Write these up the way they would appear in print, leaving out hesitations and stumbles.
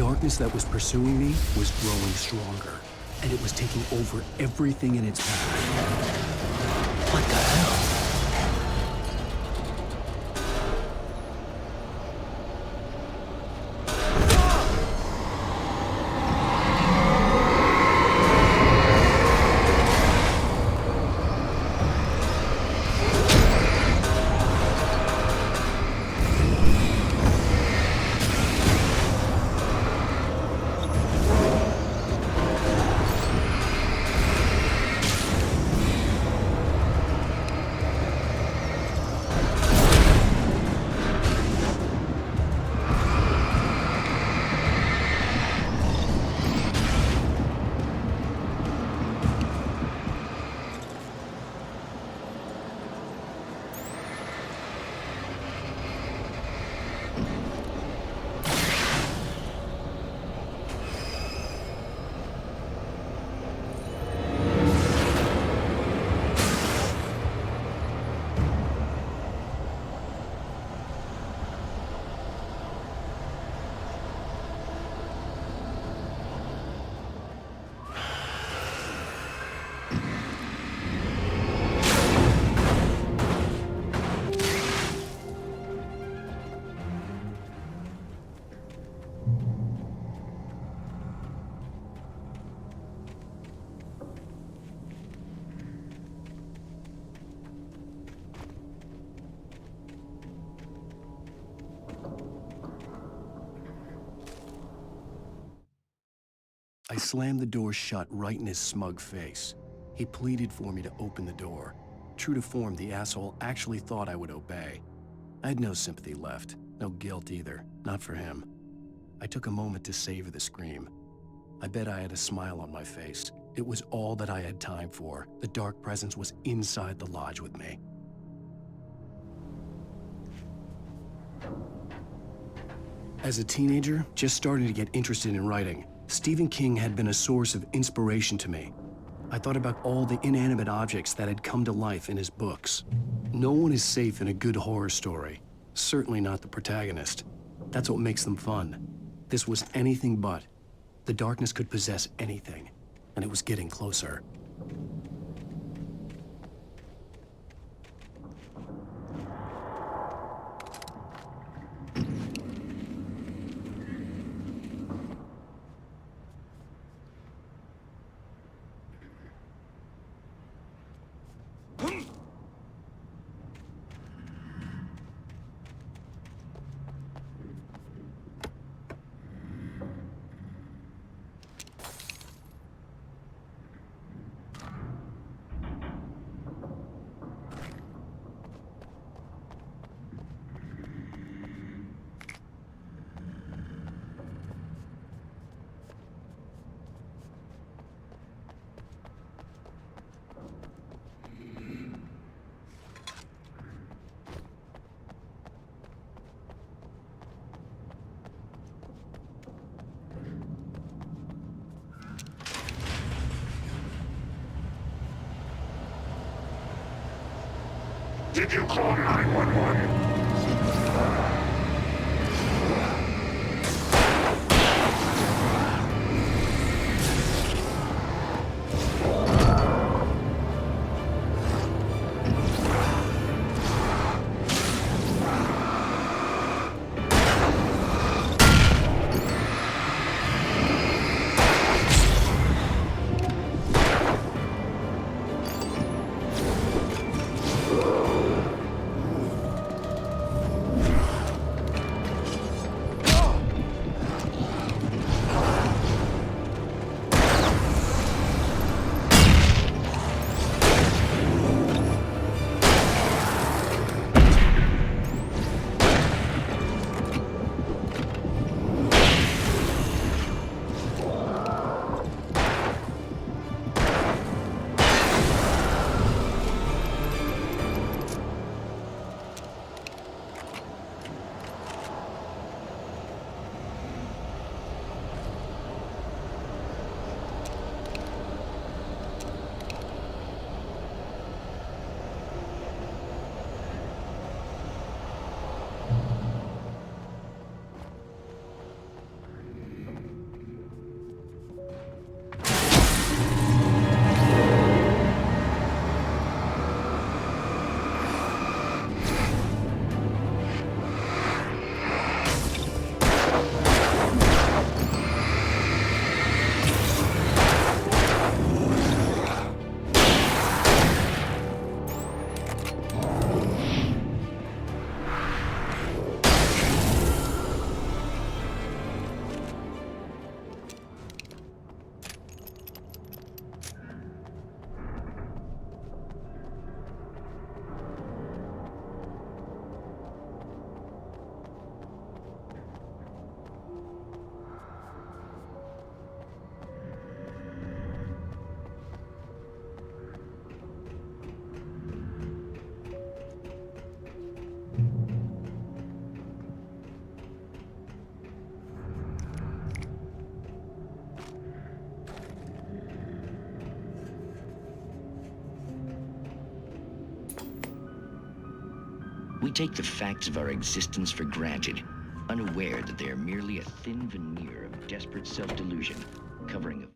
darkness that was pursuing me was growing stronger, and it was taking over everything in its path. What the hell? I slammed the door shut right in his smug face. He pleaded for me to open the door. True to form, the asshole actually thought I would obey. I had no sympathy left, no guilt either, not for him. I took a moment to savor the scream. I bet I had a smile on my face. It was all that I had time for. The dark presence was inside the lodge with me. As a teenager, just starting to get interested in writing, Stephen King had been a source of inspiration to me. I thought about all the inanimate objects that had come to life in his books. No one is safe in a good horror story, certainly not the protagonist. That's what makes them fun. This was anything but. The darkness could possess anything, and it was getting closer. Did you call 911? take the facts of our existence for granted, unaware that they are merely a thin veneer of desperate self-delusion, covering a...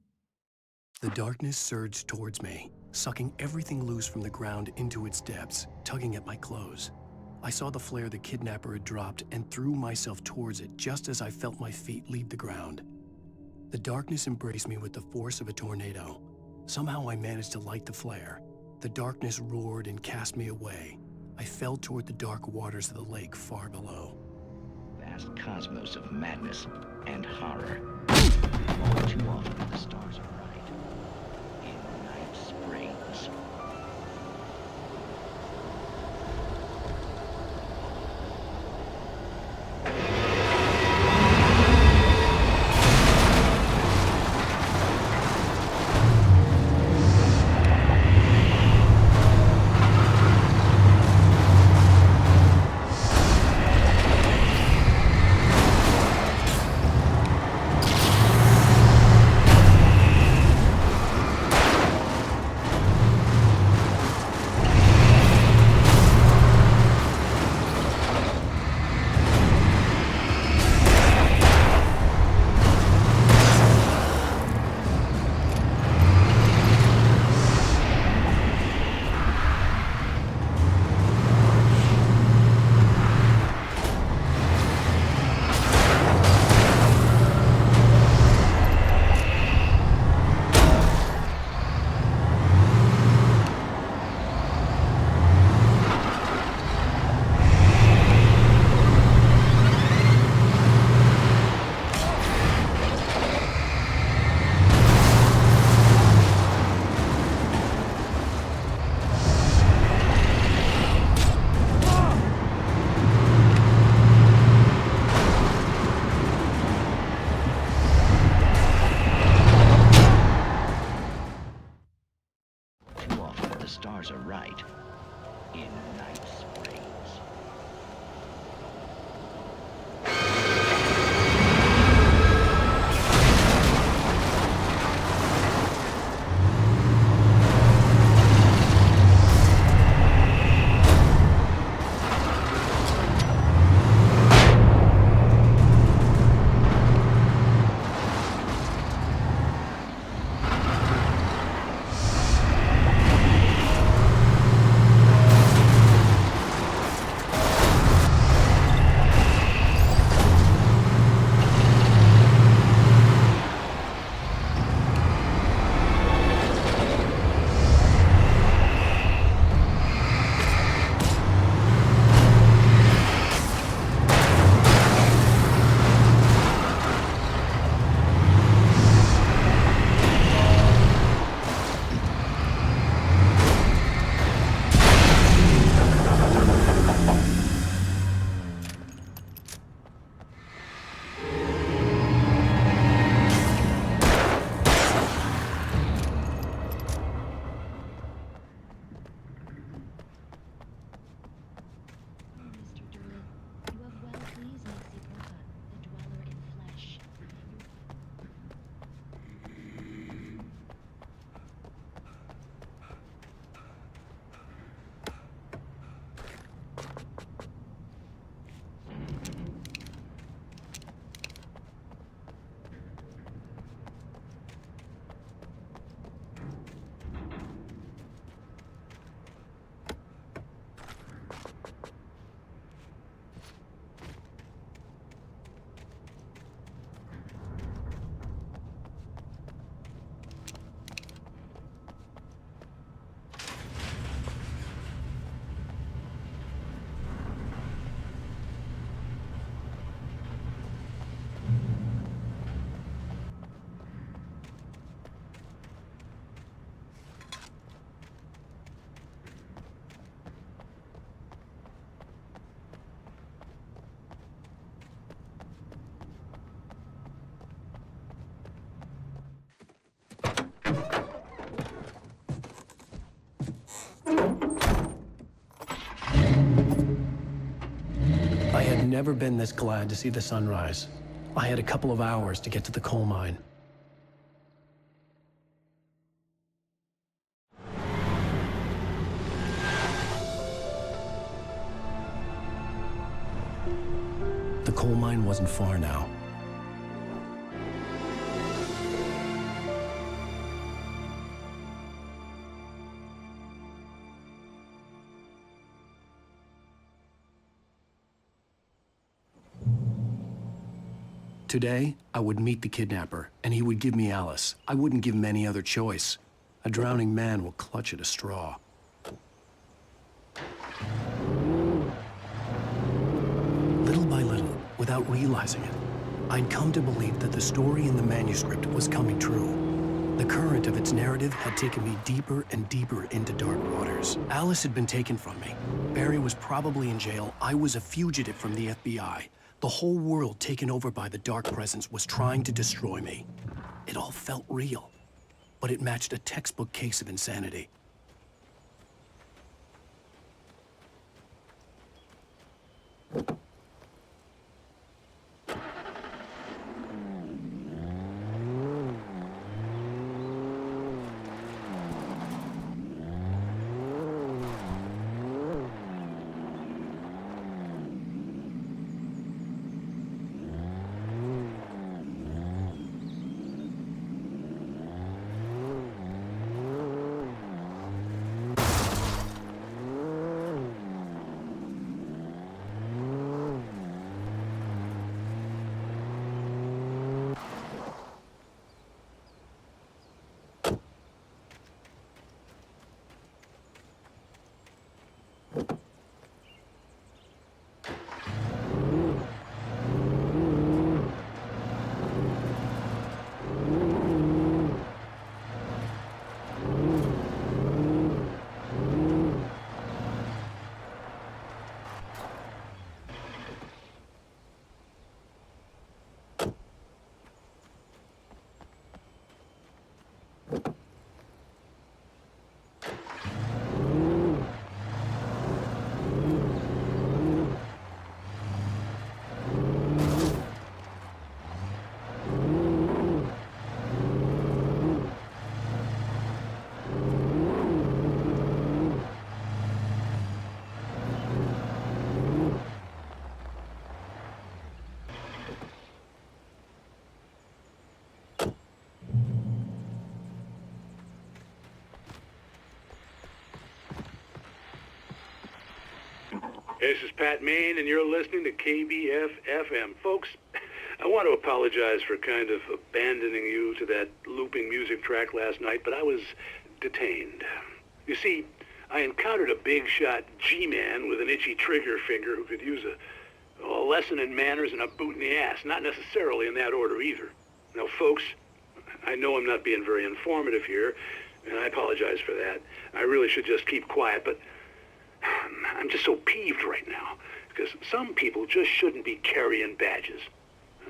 The darkness surged towards me, sucking everything loose from the ground into its depths, tugging at my clothes. I saw the flare the kidnapper had dropped and threw myself towards it just as I felt my feet leave the ground. The darkness embraced me with the force of a tornado. Somehow I managed to light the flare. The darkness roared and cast me away. I fell toward the dark waters of the lake far below. Vast cosmos of madness and horror. All too often the stars are right. In Night Springs. Stars are right in Night Springs. I had never been this glad to see the sunrise. I had a couple of hours to get to the coal mine. The coal mine wasn't far now. Today, I would meet the kidnapper, and he would give me Alice. I wouldn't give him any other choice. A drowning man will clutch at a straw. Little by little, without realizing it, I'd come to believe that the story in the manuscript was coming true. The current of its narrative had taken me deeper and deeper into dark waters. Alice had been taken from me. Barry was probably in jail. I was a fugitive from the FBI. The whole world taken over by the dark presence was trying to destroy me. It all felt real, but it matched a textbook case of insanity. This is Pat Main, and you're listening to KBF-FM. Folks, I want to apologize for kind of abandoning you to that looping music track last night, but I was detained. You see, I encountered a big-shot G-man with an itchy trigger finger who could use a lesson in manners and a boot in the ass, not necessarily in that order either. Now, folks, I know I'm not being very informative here, and I apologize for that. I really should just keep quiet, but I'm just so peeved right now, because some people just shouldn't be carrying badges.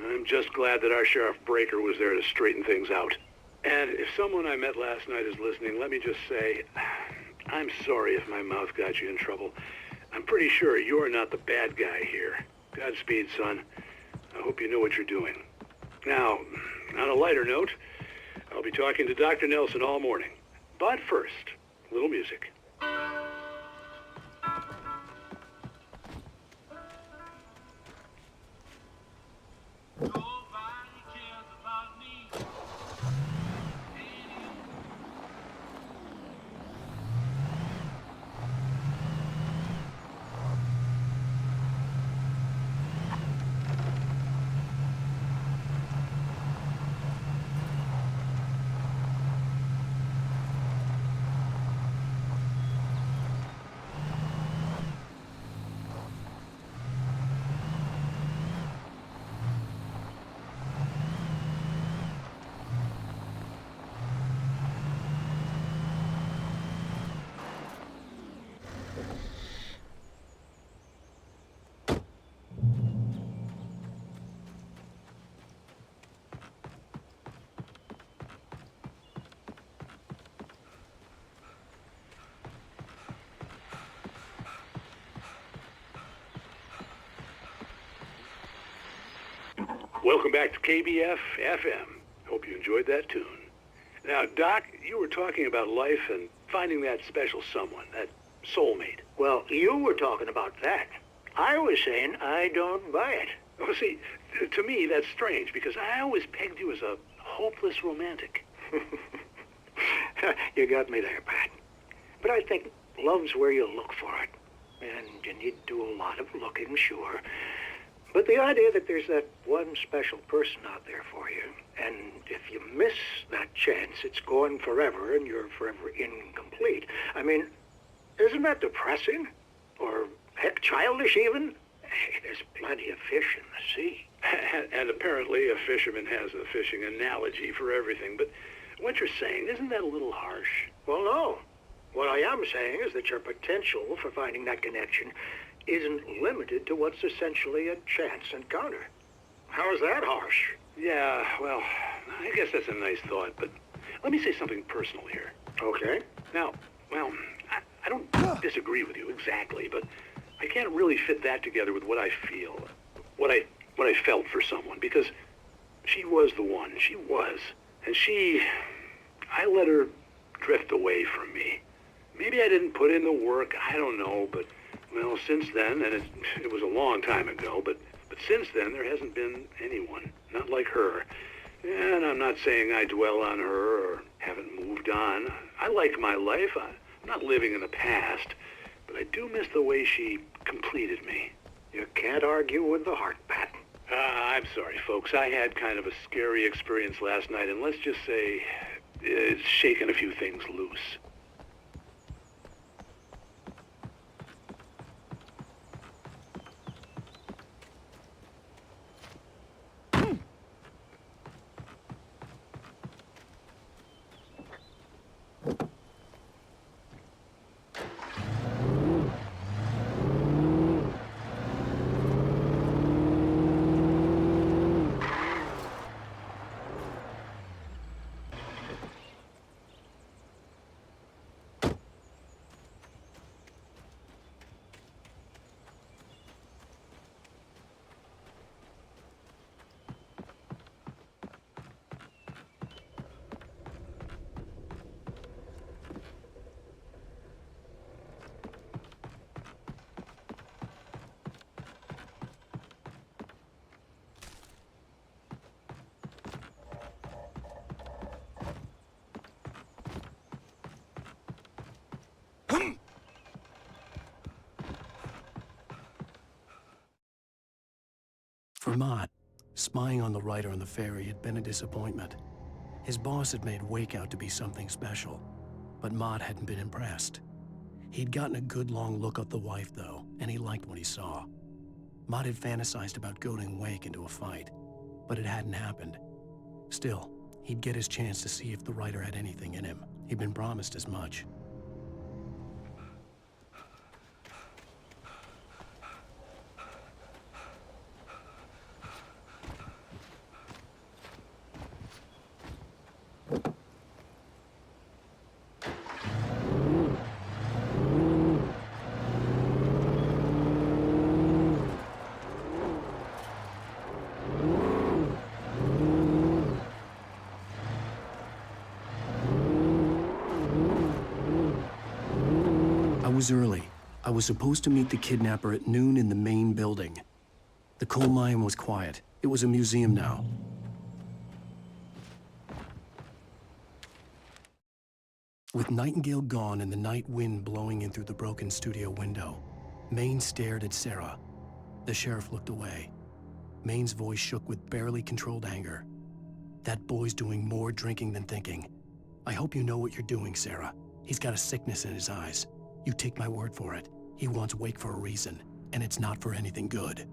I'm just glad that our Sheriff Breaker was there to straighten things out. And if someone I met last night is listening, let me just say, I'm sorry if my mouth got you in trouble. I'm pretty sure you're not the bad guy here. Godspeed, son. I hope you know what you're doing. Now, on a lighter note, I'll be talking to Dr. Nelson all morning. But first, a little music. Welcome back to KBF-FM. Hope you enjoyed that tune. Now, Doc, you were talking about life and finding that special someone, that soulmate. Well, you were talking about that. I was saying I don't buy it. Well, see, to me, that's strange, because I always pegged you as a hopeless romantic. You got me there, Pat. But I think love's where you look for it. And you need to do a lot of looking, sure. But the idea that there's that one special person out there for you, and if you miss that chance, it's gone forever and you're forever incomplete. I mean, isn't that depressing? Or, heck, childish even? Hey, there's plenty of fish in the sea. And apparently a fisherman has a fishing analogy for everything. But what you're saying, isn't that a little harsh? Well, no. What I am saying is that your potential for finding that connection isn't limited to what's essentially a chance encounter. How is that harsh? Yeah, well, I guess that's a nice thought, but let me say something personal here. Okay. Now, well, I don't disagree with you exactly, but I can't really fit that together with what I feel, what I felt for someone, because she was the one. She was. And I let her drift away from me. Maybe I didn't put in the work, I don't know, but, well, since then, and it was a long time ago, but since then, there hasn't been anyone, not like her. And I'm not saying I dwell on her or haven't moved on. I like my life. I'm not living in the past, but I do miss the way she completed me. You can't argue with the heart, Pat. I'm sorry, folks. I had kind of a scary experience last night, and let's just say it's shaken a few things loose. For Mott, spying on the writer on the ferry had been a disappointment. His boss had made Wake out to be something special, but Mott hadn't been impressed. He'd gotten a good long look at the wife, though, and he liked what he saw. Mott had fantasized about goading Wake into a fight, but it hadn't happened. Still, he'd get his chance to see if the writer had anything in him. He'd been promised as much. I was early. I was supposed to meet the kidnapper at noon in the main building. The coal mine was quiet. It was a museum now. With Nightingale gone and the night wind blowing in through the broken studio window, Maine stared at Sarah. The sheriff looked away. Maine's voice shook with barely controlled anger. That boy's doing more drinking than thinking. I hope you know what you're doing, Sarah. He's got a sickness in his eyes. You take my word for it. He wants Wake for a reason, and it's not for anything good.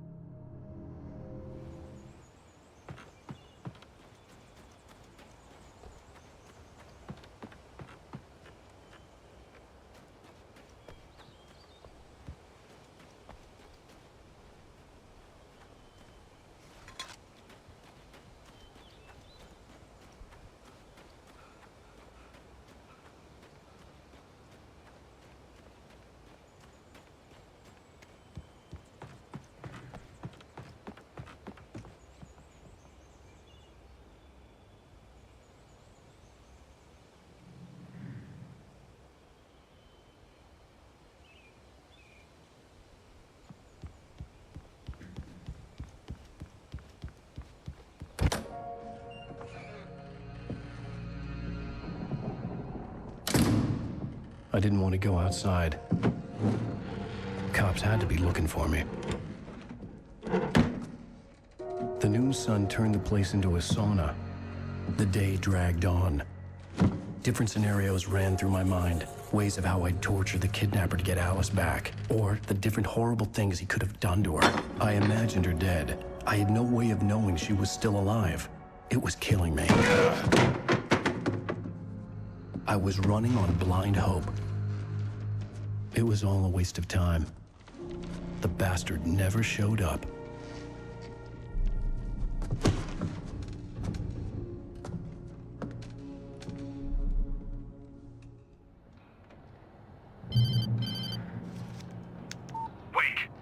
I didn't want to go outside. Cops had to be looking for me. The noon sun turned the place into a sauna. The day dragged on. Different scenarios ran through my mind. Ways of how I'd torture the kidnapper to get Alice back. Or the different horrible things he could have done to her. I imagined her dead. I had no way of knowing she was still alive. It was killing me. I was running on blind hope. It was all a waste of time. The bastard never showed up.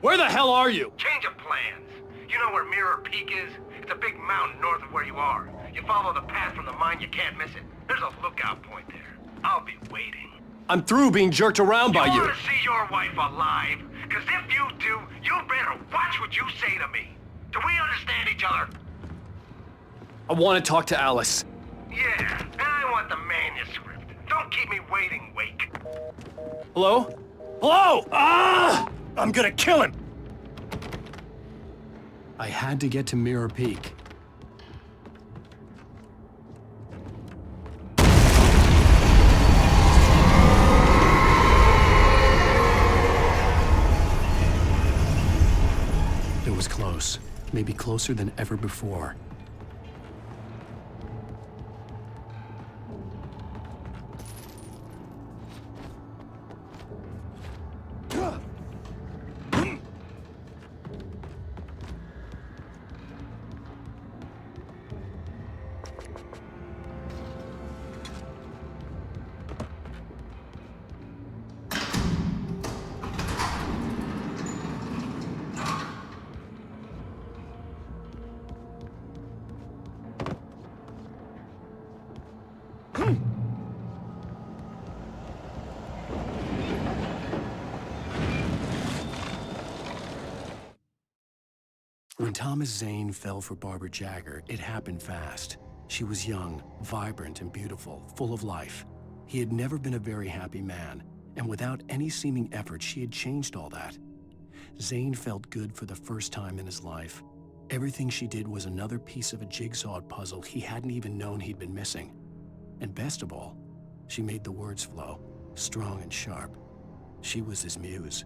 Where the hell are you? Change of plans. You know where Mirror Peak is? It's a big mountain north of where you are. You follow the path from the mine, you can't miss it. There's a lookout point there. I'll be waiting. I'm through being jerked around by You you. want to see your wife alive? Because if you do, you better watch what you say to me. Do we understand each other? I want to talk to Alice. Yeah, and I want the manuscript. Don't keep me waiting, Wake. Hello? Hello! Ah! I'm gonna kill him! I had to get to Mirror Peak. It was close, maybe closer than ever before. When Thomas Zane fell for Barbara Jagger, it happened fast. She was young, vibrant, and beautiful, full of life. He had never been a very happy man, and without any seeming effort, she had changed all that. Zane felt good for the first time in his life. Everything she did was another piece of a jigsaw puzzle he hadn't even known he'd been missing. And best of all, she made the words flow, strong and sharp. She was his muse.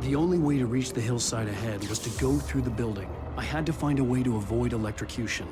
The only way to reach the hillside ahead was to go through the building. I had to find a way to avoid electrocution.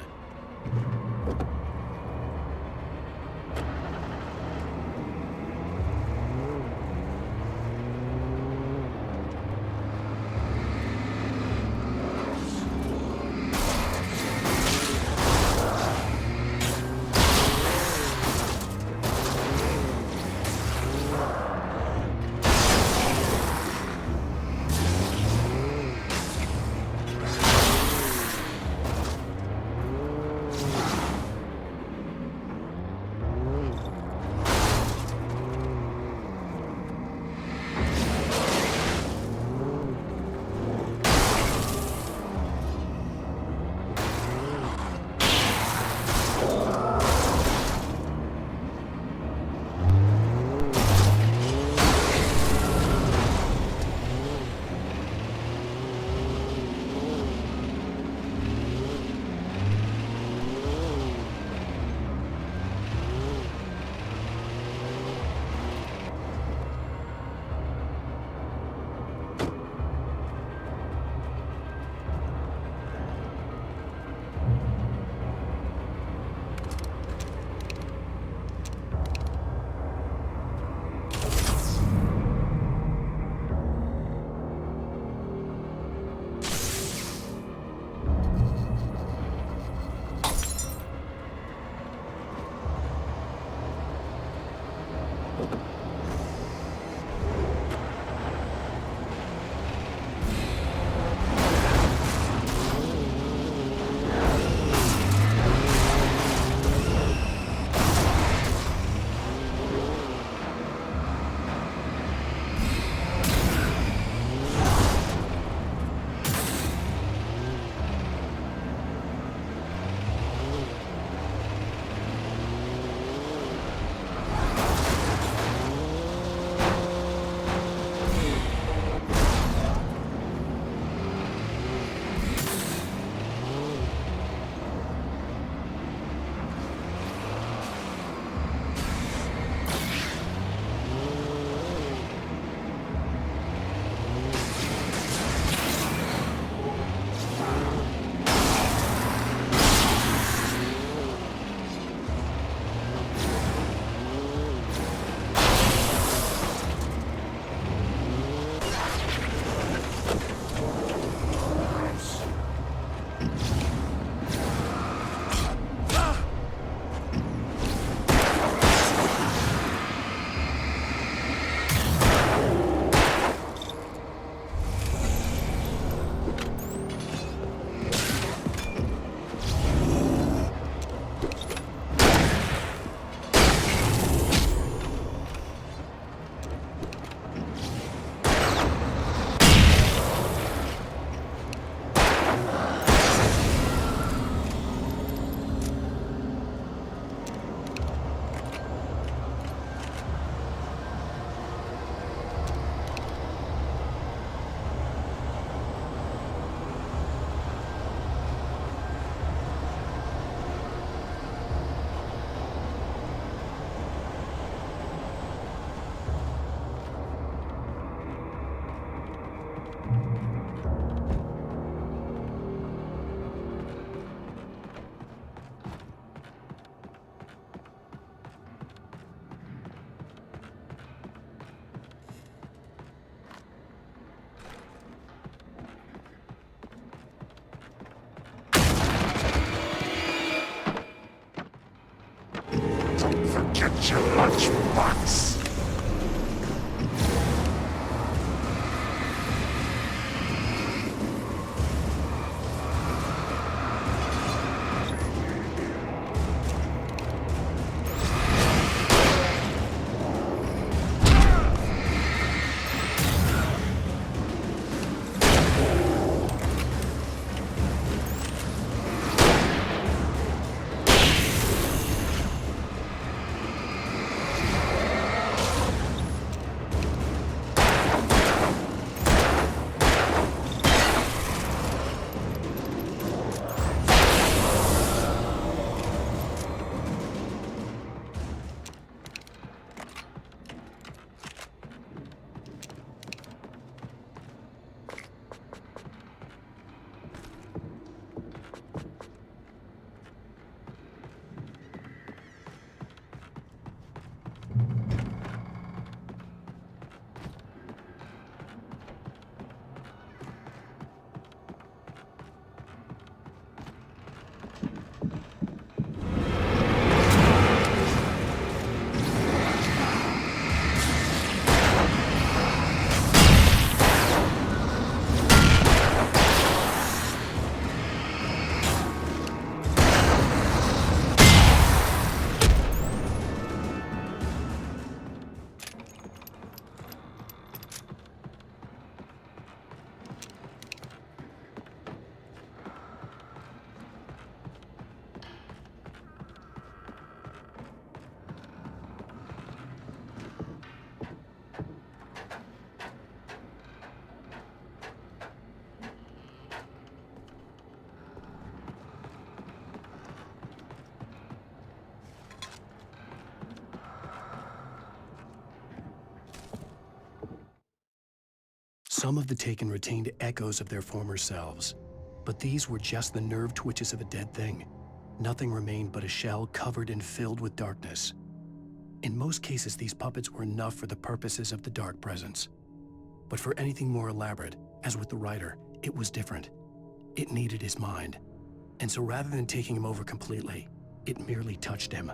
Get your lunchbox. Some of the taken retained echoes of their former selves, but these were just the nerve twitches of a dead thing. Nothing remained but a shell covered and filled with darkness. In most cases, these puppets were enough for the purposes of the dark presence. But for anything more elaborate, as with the writer, it was different. It needed his mind. And so rather than taking him over completely, it merely touched him.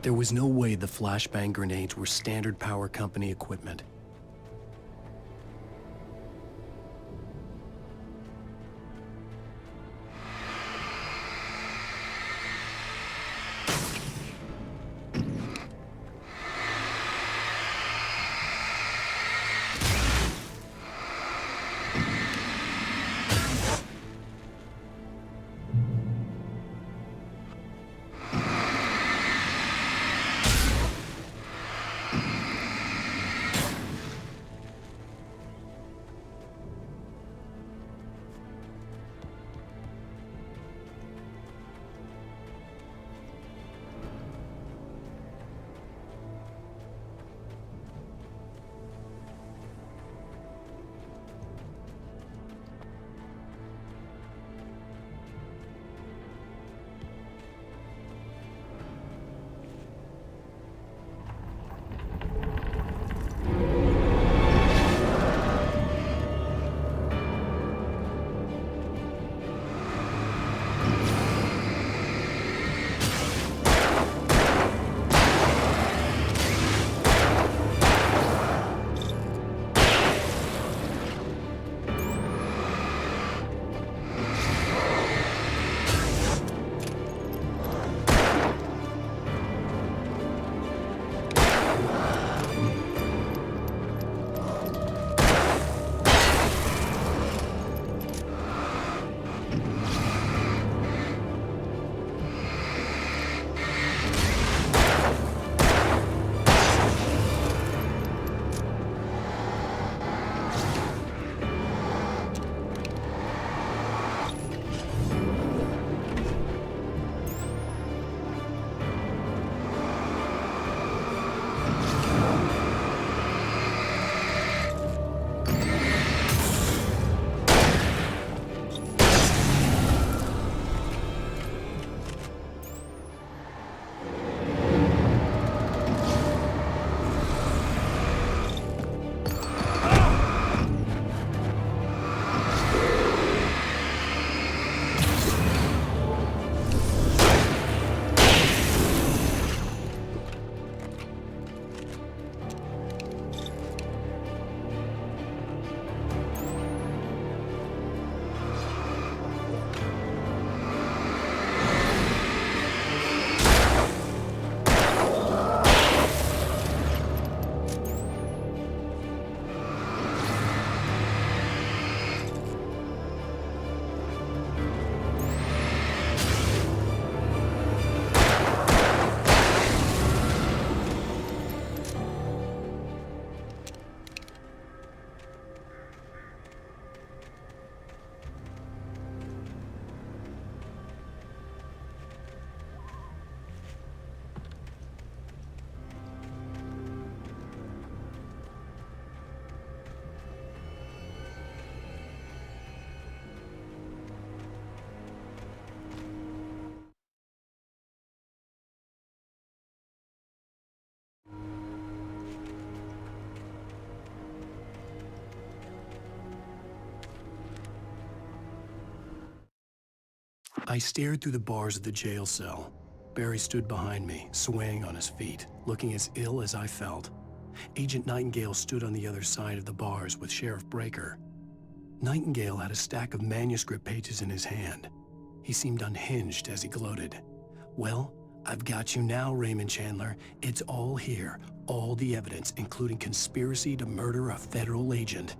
There was no way the flashbang grenades were standard power company equipment. I stared through the bars of the jail cell. Barry stood behind me, swaying on his feet, looking as ill as I felt. Agent Nightingale stood on the other side of the bars with Sheriff Breaker. Nightingale had a stack of manuscript pages in his hand. He seemed unhinged as he gloated. Well, I've got you now, Raymond Chandler. It's all here. All the evidence, including conspiracy to murder a federal agent.